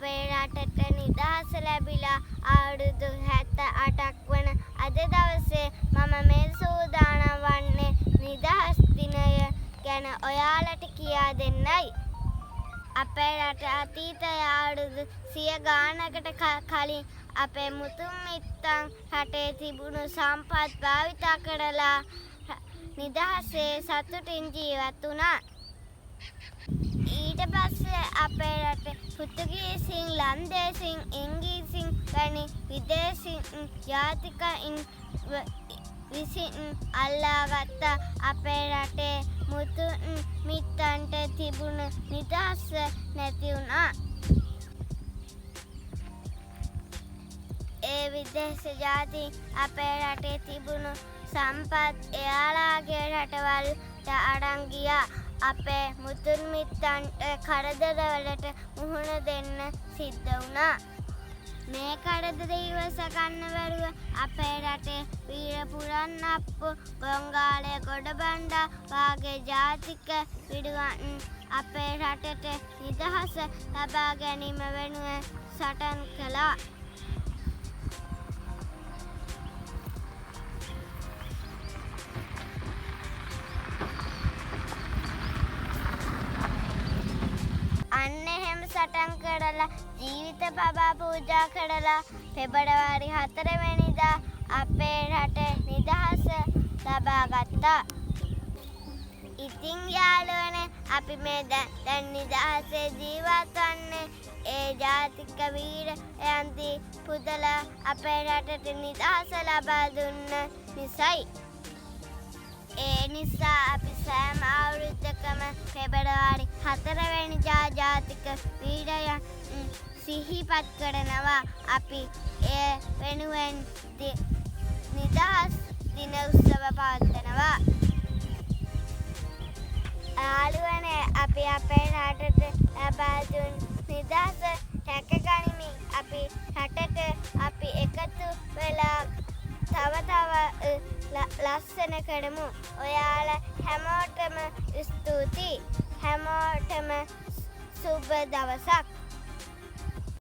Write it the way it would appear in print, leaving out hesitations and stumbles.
අපේ රටට නිදහස ලැබිලා අවුරුදු 78ක් වන අද දවසේ මම මේ සූදානම් වන්නේ නිදහස් දිනය ගැන ඔයාලට කියා දෙන්නයි. අපේ රට අතීතයේ අවුරුදු 100 ගානකට කලින් අපේ මුතුන් මිත්තන් රටේ තිබුණු සම්පත් භාවිත කරලා නිදහසේ සතුටින් ජීවත් වුණා. ඊට පස්සේ අපේ රටේ පෘතුගීසින්, ලන්දේසින්, ඉංග්‍රීසින් වැනි විදේශීන් ජාතිකයින් විසින් අල්ලාගත්ත අපේ රටේ මුතුන් මිත්තන්ට තිබුණු නිදහස නැති වුණා. ඒ විදේශ ජාති අපේ රටේ තිබුණු සම්පත් එයාලාගේ රටවල්ට අරන් ගියා. අපේ මුතුන් මිත්තන්ට කරදරවලට මුහුණ දෙන්න සිද්ධ වුණා. මේ කරදර ඉවස ගන්න බැරුව අපේ රටේ වීර පුරන්නප්පු, බංගාලේ ගොඩබණ්ඩා වාගේ ජාතික විදුවන් අපේ රටට නිදහස ලබා ගැනීම වෙනුවෙන් සටන් කළා. අන්න එහෙම සටන් කරලා ජීවිත බබා පූජා කරලා පෙබරවාරි 4 වෙනිදා අපේ රට නිදහස ලබා ගත්තා. ඉතින් යාළුවනේ අපි මේ දැන් නිදහසේ ජීවත් වන්නේ ඒ ජාතික වීරයන්ති පුදලා අපේ රටට නිදහස ලබා දුන්න නිසයි. ඒ නිසා අපි සෑම අවුරුද්දකම පෙබරවාරි 4 වෙනිදා ජාතික වීරයන් සිහිපත් කරනවා. අපි ඒ වෙනුවෙන් නිදහස් දින උත්සව පවත්වනවා. යාළුවනේ අපි අපේ රටට ලබා දුන් නිදහස රැකගනිමින් අපි රටට අපි එකතු වෙලා තව ලස්සන කරමු. ඔයාලා හැමෝටම ස්තුතියි. හැමෝටම සුබ දවසක්.